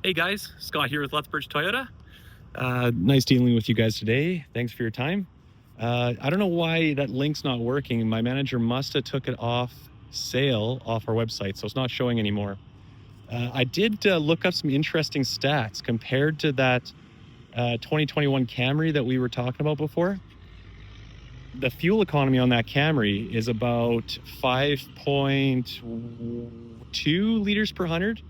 Hey guys, Scott here with Lethbridge Toyota. Nice dealing with you guys today. Thanks for your time. I don't know why that link's not working. My manager must have took it off sale off our website, so it's not showing anymore. I did look up some interesting stats compared to that 2021 Camry that we were talking about before. The fuel economy on that Camry is about 5.2 liters per 100.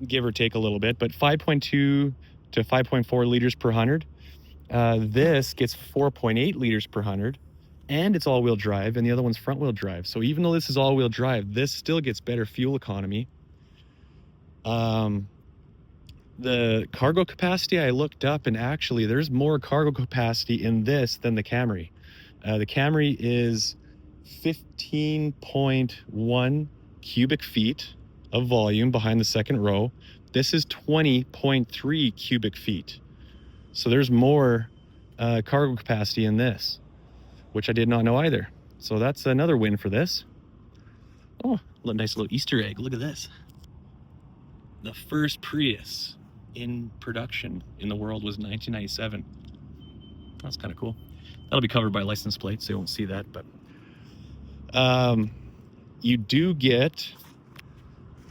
Give or take a little bit, but 5.2 to 5.4 liters per 100. This gets 4.8 liters per 100, and it's all-wheel drive, and the other one's front-wheel drive. So even though this is all-wheel drive, this still gets better fuel economy. The cargo capacity, I looked up, and actually there's more cargo capacity in this than the Camry. The Camry is 15.1 cubic feet of volume behind the second row. This is 20.3 cubic feet. So there's more cargo capacity in this, which I did not know either. So that's another win for this. Oh, a nice little Easter egg. Look at this. The first Prius in production in the world was 1997. That's kind of cool. That'll be covered by license plates, so you won't see that. But you do get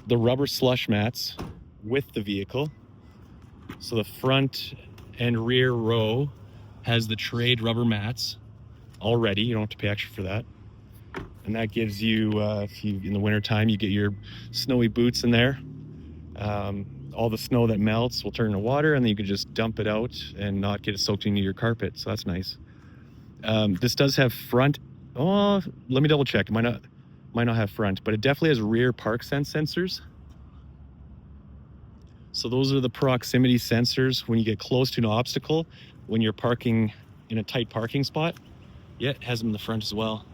the rubber slush mats with the vehicle. So the front and rear row has the trade rubber mats already. You don't have to pay extra for that. And that gives you, if you in the wintertime, you get your snowy boots in there. All the snow that melts will turn into water, and then you can just dump it out and not get it soaked into your carpet. So that's nice. This does have front. Oh, let me double check. It might not have front, but it definitely has rear park sense sensors. So those are the proximity sensors when you get close to an obstacle, when you're parking in a tight parking spot. Yeah, it has them in the front as well.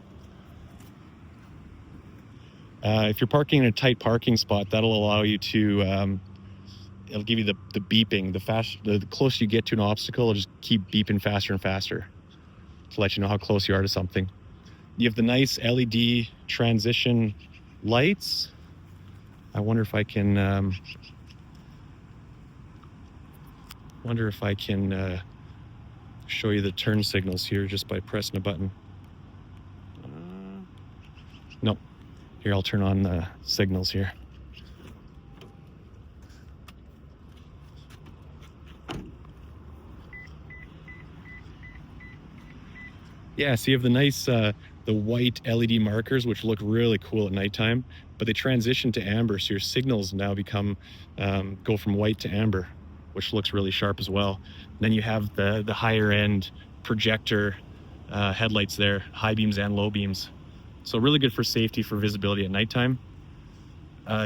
If you're parking in a tight parking spot, that'll allow you to, it'll give you the beeping. The closer you get to an obstacle, it'll just keep beeping faster and faster to let you know how close you are to something. You have the nice LED transition lights. I wonder if I can show you the turn signals here just by pressing a button. No. Here, I'll turn on the signals here. Yeah, so you have the nice, the white LED markers, which look really cool at nighttime, but they transition to amber, so your signals now become, go from white to amber, which looks really sharp as well. And then you have the higher end projector headlights there, high beams and low beams. So really good for safety, for visibility at nighttime.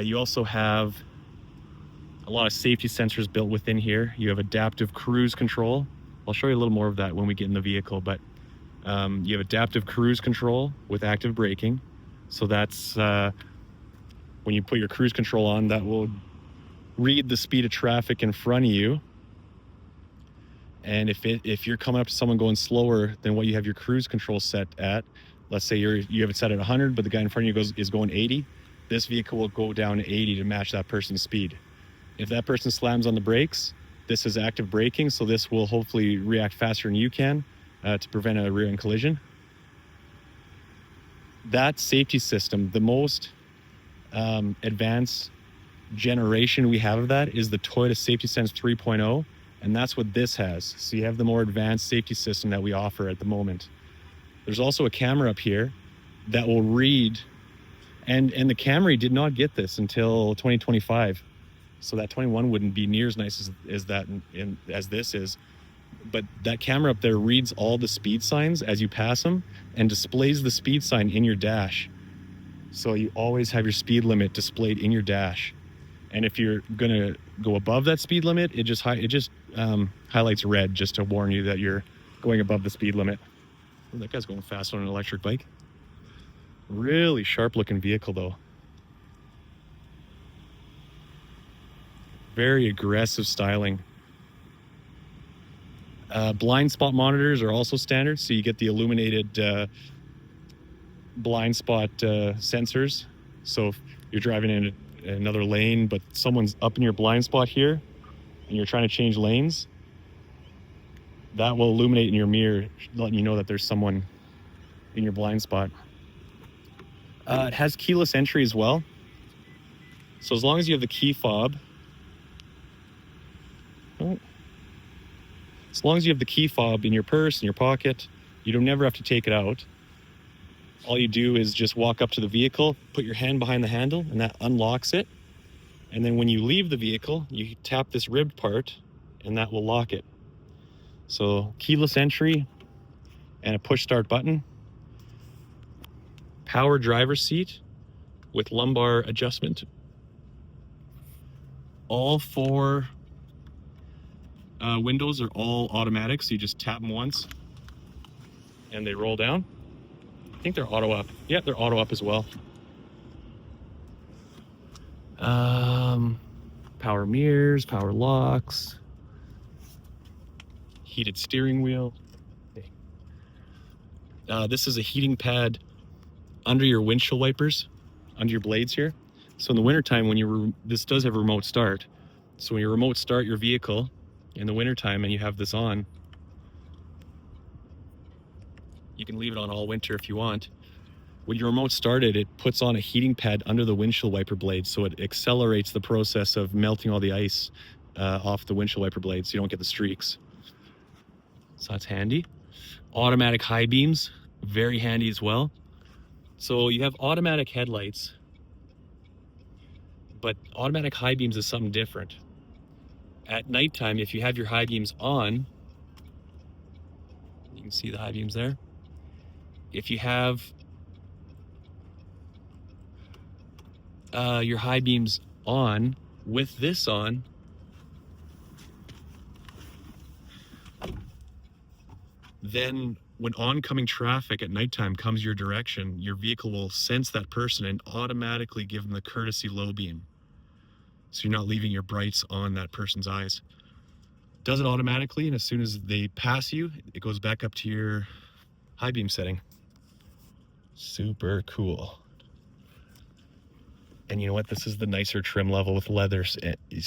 You also have a lot of safety sensors built within here. You have adaptive cruise control. I'll show you a little more of that when we get in the vehicle, but you have adaptive cruise control with active braking. So that's when you put your cruise control on, that will read the speed of traffic in front of you. And if you're coming up to someone going slower than what you have your cruise control set at, let's say you have it set at 100, but the guy in front of you is going 80, this vehicle will go down to 80 to match that person's speed. If that person slams on the brakes, this is active braking, so this will hopefully react faster than you can to prevent a rear-end collision. That safety system, the most advanced generation we have of that is the Toyota Safety Sense 3.0, and that's what this has. So you have the more advanced safety system that we offer at the moment. There's also a camera up here that will read, and the Camry did not get this until 2025. So that 21 wouldn't be near as nice as that as this is. But that camera up there reads all the speed signs as you pass them and displays the speed sign in your dash. So you always have your speed limit displayed in your dash. And if you're gonna go above that speed limit, it just highlights red just to warn you that you're going above the speed limit. Oh, that guy's going fast on an electric bike. Really sharp looking vehicle though. Very aggressive styling. Blind spot monitors are also standard, so you get the illuminated blind spot sensors. So if you're driving in another lane, but someone's up in your blind spot here and you're trying to change lanes, that will illuminate in your mirror, letting you know that there's someone in your blind spot. It has keyless entry as well. So as long as you have the key fob, as long as you have the key fob in your purse, in your pocket, you don't never have to take it out. All you do is just walk up to the vehicle, put your hand behind the handle, and that unlocks it. And then when you leave the vehicle, you tap this ribbed part, and that will lock it. So keyless entry and a push start button. Power driver's seat with lumbar adjustment. All four windows are all automatic, so you just tap them once and they roll down. I think they're auto up. Yeah, they're auto up as well. Power mirrors, power locks, heated steering wheel. This is a heating pad under your windshield wipers, under your blades here. So in the wintertime, when this does have a remote start. So when you remote start your vehicle in the wintertime and you have this on, you can leave it on all winter if you want. When you remote start it, it puts on a heating pad under the windshield wiper blades, so it accelerates the process of melting all the ice off the windshield wiper blades so you don't get the streaks. So that's handy. Automatic high beams, very handy as well. So you have automatic headlights, but automatic high beams is something different. At nighttime, if you have your high beams on, you can see the high beams there. If you have your high beams on with this on, then when oncoming traffic at nighttime comes your direction, your vehicle will sense that person and automatically give them the courtesy low beam. So you're not leaving your brights on that person's eyes. Does it automatically, and as soon as they pass you, it goes back up to your high beam setting. Super cool. And you know what? This is the nicer trim level with leather. So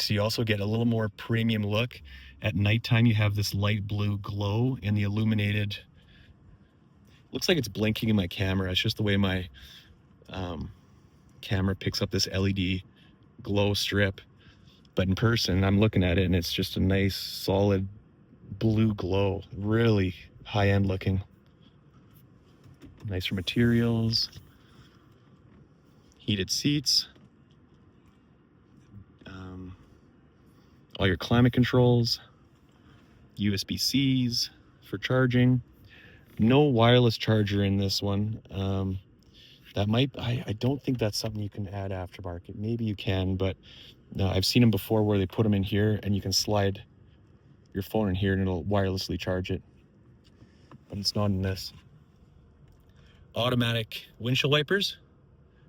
you also get a little more premium look. At nighttime, you have this light blue glow in the illuminated. Looks like it's blinking in my camera. It's just the way my camera picks up this LED glow strip. But in person, I'm looking at it and it's just a nice, solid blue glow. Really high-end looking. Nicer materials. Heated seats. All your climate controls. USB-Cs for charging. No wireless charger in this one. I don't think that's something you can add aftermarket. Maybe you can, but no, I've seen them before where they put them in here and you can slide your phone in here and it'll wirelessly charge it. But it's not in this. Automatic windshield wipers.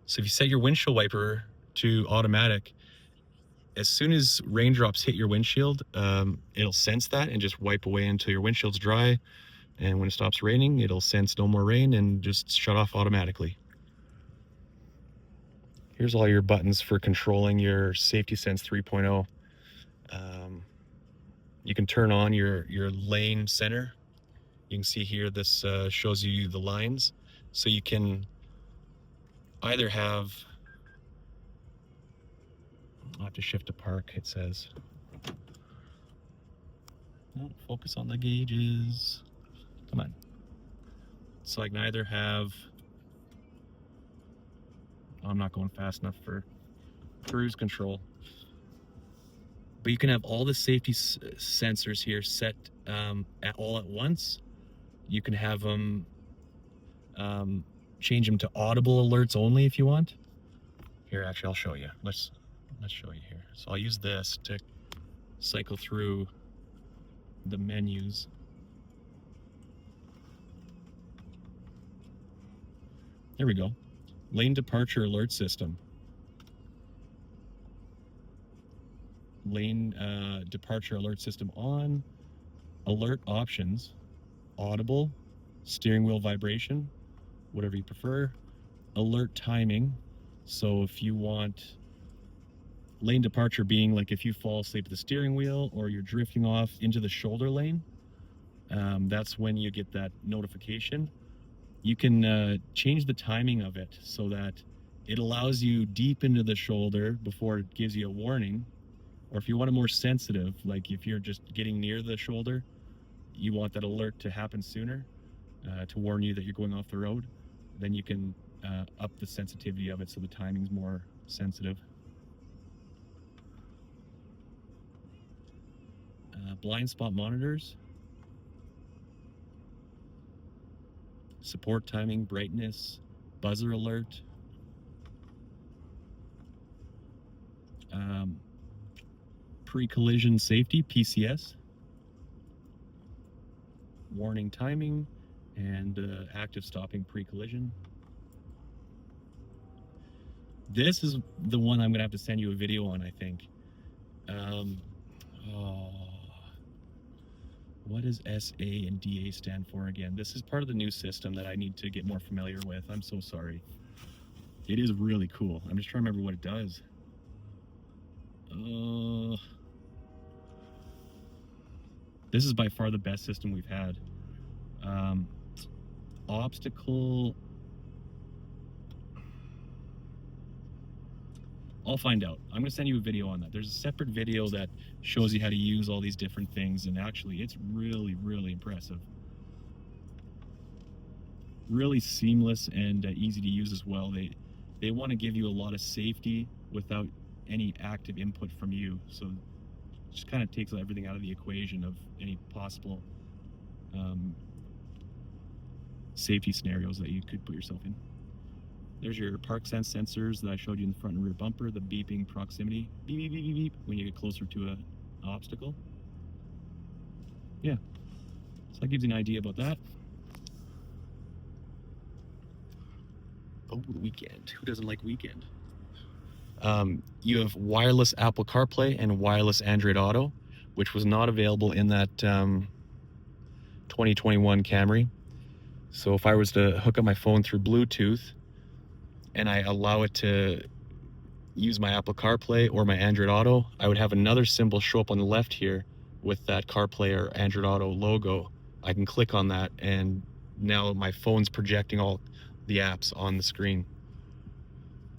So if you set your windshield wiper to automatic, as soon as raindrops hit your windshield, it'll sense that and just wipe away until your windshield's dry. And when it stops raining, it'll sense no more rain and just shut off automatically. Here's all your buttons for controlling your Safety Sense 3.0. You can turn on your lane center. You can see here, this shows you the lines. So you can either have, I'll have to shift to park, it says. Oh, focus on the gauges. Come on. So I can either have, I'm not going fast enough for cruise control. But you can have all the safety sensors here set all at once. You can have them, change them to audible alerts only if you want. Here, actually, I'll show you. Let's show you here. So I'll use this to cycle through the menus. There we go. Lane departure alert system. Lane departure alert system on. Alert options. Audible. Steering wheel vibration. Whatever you prefer. Alert timing. So if you want Lane departure being like if you fall asleep at the steering wheel or you're drifting off into the shoulder lane, that's when you get that notification. You can change the timing of it so that it allows you deep into the shoulder before it gives you a warning. Or if you want it more sensitive, like if you're just getting near the shoulder, you want that alert to happen sooner to warn you that you're going off the road, then you can up the sensitivity of it so the timing's more sensitive. Blind spot monitors, support timing, brightness, buzzer alert, pre-collision safety, PCS, warning timing, and active stopping pre-collision. This is the one I'm going to have to send you a video on, I think. What does SA and DA stand for again? This is part of the new system that I need to get more familiar with. I'm so sorry. It is really cool. I'm just trying to remember what it does. This is by far the best system we've had. Obstacle. I'll find out. I'm going to send you a video on that. There's a separate video that shows you how to use all these different things, and actually it's really, really impressive. Really seamless and easy to use as well. They want to give you a lot of safety without any active input from you, so it just kind of takes everything out of the equation of any possible safety scenarios that you could put yourself in. There's your park sense sensors that I showed you in the front and rear bumper, the beeping proximity, beep, beep, beep, beep, beep, when you get closer to an obstacle. Yeah, so that gives you an idea about that. Oh, the weekend. Who doesn't like weekend? You have wireless Apple CarPlay and wireless Android Auto, which was not available in that 2021 Camry. So if I was to hook up my phone through Bluetooth and I allow it to use my Apple CarPlay or my Android Auto, I would have another symbol show up on the left here with that CarPlay or Android Auto logo. I can click on that and now my phone's projecting all the apps on the screen.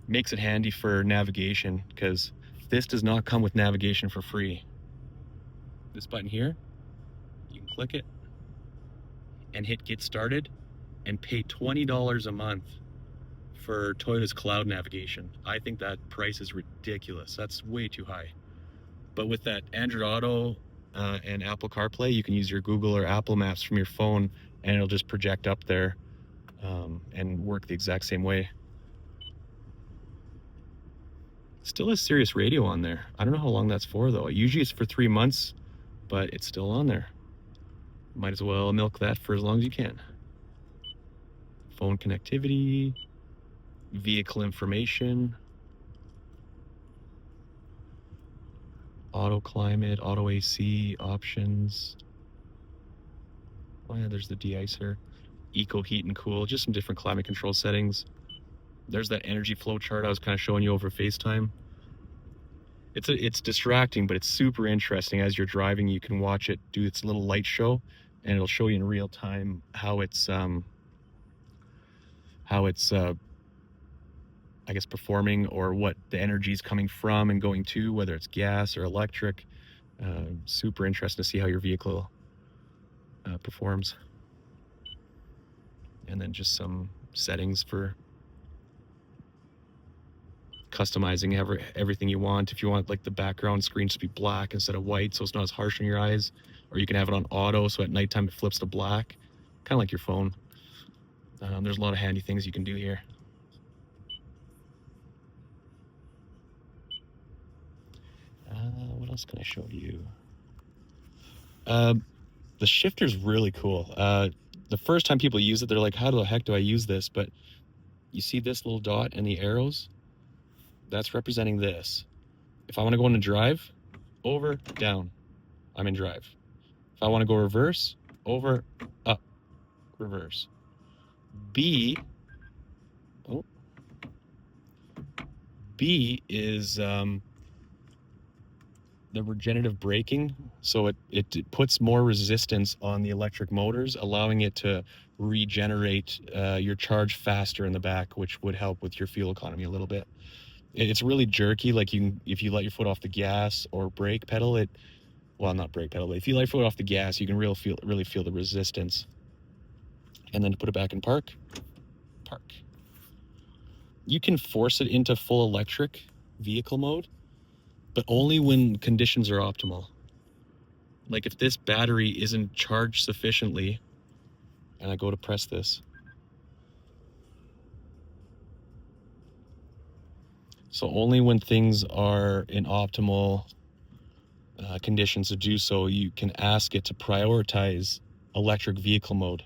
Makes it handy for navigation because this does not come with navigation for free. This button here, you can click it and hit get started and pay $20 a month for Toyota's cloud navigation. I think that price is ridiculous. That's way too high. But with that Android Auto and Apple CarPlay, you can use your Google or Apple Maps from your phone and it'll just project up there and work the exact same way. Still has Sirius Radio on there. I don't know how long that's for though. Usually it's for 3 months, but it's still on there. Might as well milk that for as long as you can. Phone connectivity, vehicle information, auto climate, auto AC options. Oh yeah, there's the de-icer, eco heat and cool, just some different climate control settings. There's that energy flow chart I was kind of showing you over FaceTime. It's distracting, but it's super interesting. As you're driving, you can watch it do its little light show, and it'll show you in real time how it's I guess performing, or what the energy is coming from and going to, whether it's gas or electric. Super interesting to see how your vehicle performs. And then just some settings for customizing everything you want. If you want like the background screen to be black instead of white so it's not as harsh on your eyes, or you can have it on auto so at nighttime it flips to black, kind of like your phone. There's a lot of handy things you can do here. What else can I show you? The shifter's really cool. The first time people use it, they're like, how the heck do I use this? But you see this little dot and the arrows? That's representing this. If I want to go into drive, over, down, I'm in drive. If I want to go reverse, over, up, reverse. B is the regenerative braking, so it puts more resistance on the electric motors, allowing it to regenerate your charge faster in the back, which would help with your fuel economy a little bit. It's really jerky, like if you let your foot off the gas or brake pedal, not brake pedal, but if you let your foot off the gas, you can really feel the resistance. And then to put it back in park. You can force it into full electric vehicle mode, but only when conditions are optimal. Like if this battery isn't charged sufficiently, and I go to press this. So only when things are in optimal conditions to do so, you can ask it to prioritize electric vehicle mode.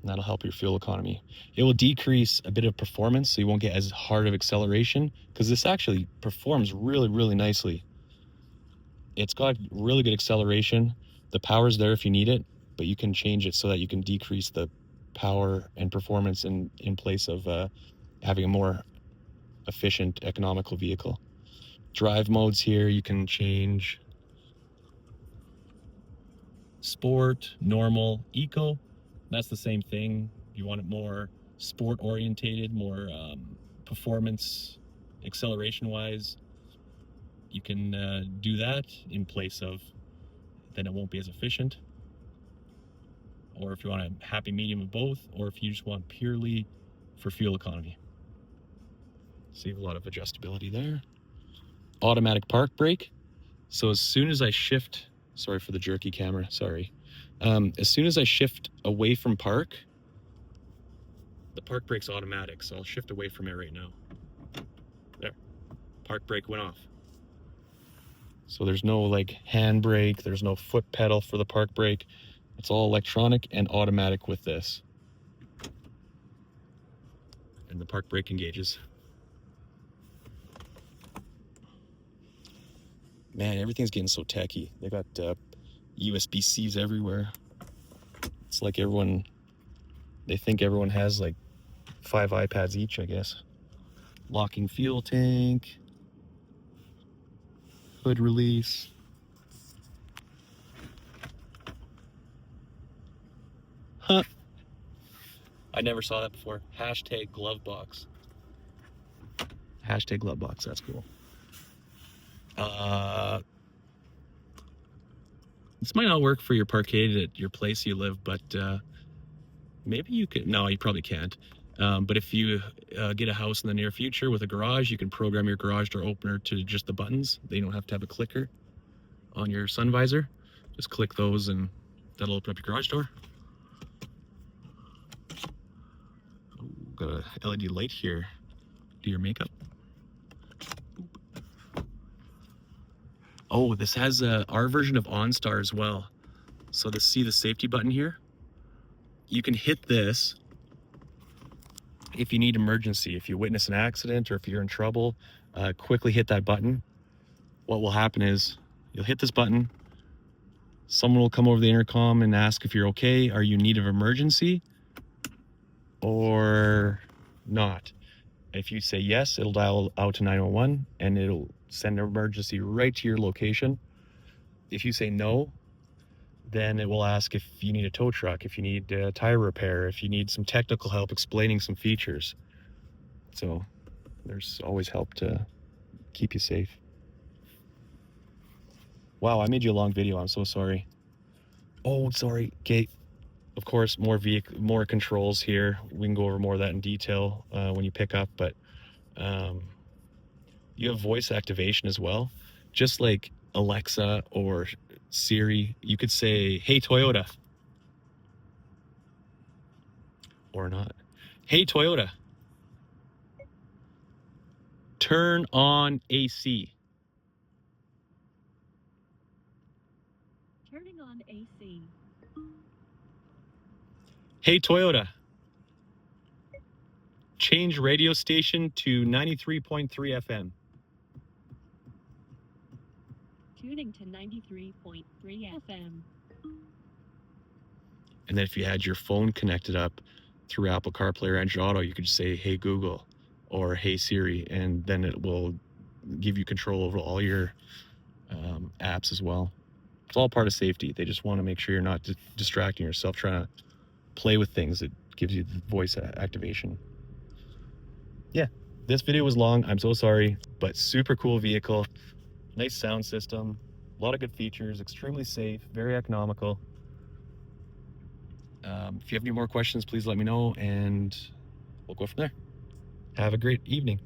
And that'll help your fuel economy. It will decrease a bit of performance, so you won't get as hard of acceleration, because this actually performs really, really nicely. It's got really good acceleration. The power's there if you need it, but you can change it so that you can decrease the power and performance in place of having a more efficient, economical vehicle. Drive modes here, you can change sport, normal, eco. That's the same thing. You want it more sport orientated, more performance, acceleration wise. You can do that in place of, then it won't be as efficient. Or if you want a happy medium of both, or if you just want purely for fuel economy. So you have a lot of adjustability there. Automatic park brake. So as soon as I shift, sorry for the jerky camera, sorry. As soon as I shift away from park, the park brake's automatic, so I'll shift away from it right now. There, park brake went off. So there's no like hand brake, there's no foot pedal for the park brake. It's all electronic and automatic with this. And the park brake engages. Man, everything's getting so techy. They got USB-Cs everywhere. It's like they think everyone has like 5 iPads each, I guess. Locking fuel tank. Hood release. Huh. I never saw that before. Hashtag glove box. Hashtag glove box, that's cool. This might not work for your parkade at your place you live, but maybe you could. No, you probably can't. But if you get a house in the near future with a garage, you can program your garage door opener to just the buttons. They don't have to have a clicker on your sun visor. Just click those and that'll open up your garage door. Ooh, got a LED light here. Do your makeup. Oh, this has our version of OnStar as well. So to see the safety button here, you can hit this if you need emergency. If you witness an accident or if you're in trouble, quickly hit that button. What will happen is you'll hit this button. Someone will come over the intercom and ask if you're okay. Are you in need of emergency or not? If you say yes, it'll dial out to 911 and it'll send an emergency right to your location. If you say no, then it will ask if you need a tow truck, if you need a tire repair, if you need some technical help explaining some features. So there's always help to keep you safe. Wow, I made you a long video. I'm so sorry. Oh, sorry. Okay. Of course, more controls here. We can go over more of that in detail when you pick up, but you have voice activation as well. Just like Alexa or Siri, you could say, "Hey Toyota," or not. "Hey Toyota, turn on AC." Turning on AC. "Hey Toyota, change radio station to 93.3 FM. Tuning to 93.3 FM. And then if you had your phone connected up through Apple CarPlay or Android Auto, you could just say, "Hey Google," or "Hey Siri," and then it will give you control over all your apps as well. It's all part of safety. They just want to make sure you're not distracting yourself trying to play with things that gives you the voice activation. Yeah, this video was long. I'm so sorry, but super cool vehicle. Nice sound system, a lot of good features, extremely safe, very economical. If you have any more questions, please let me know, and we'll go from there. Have a great evening.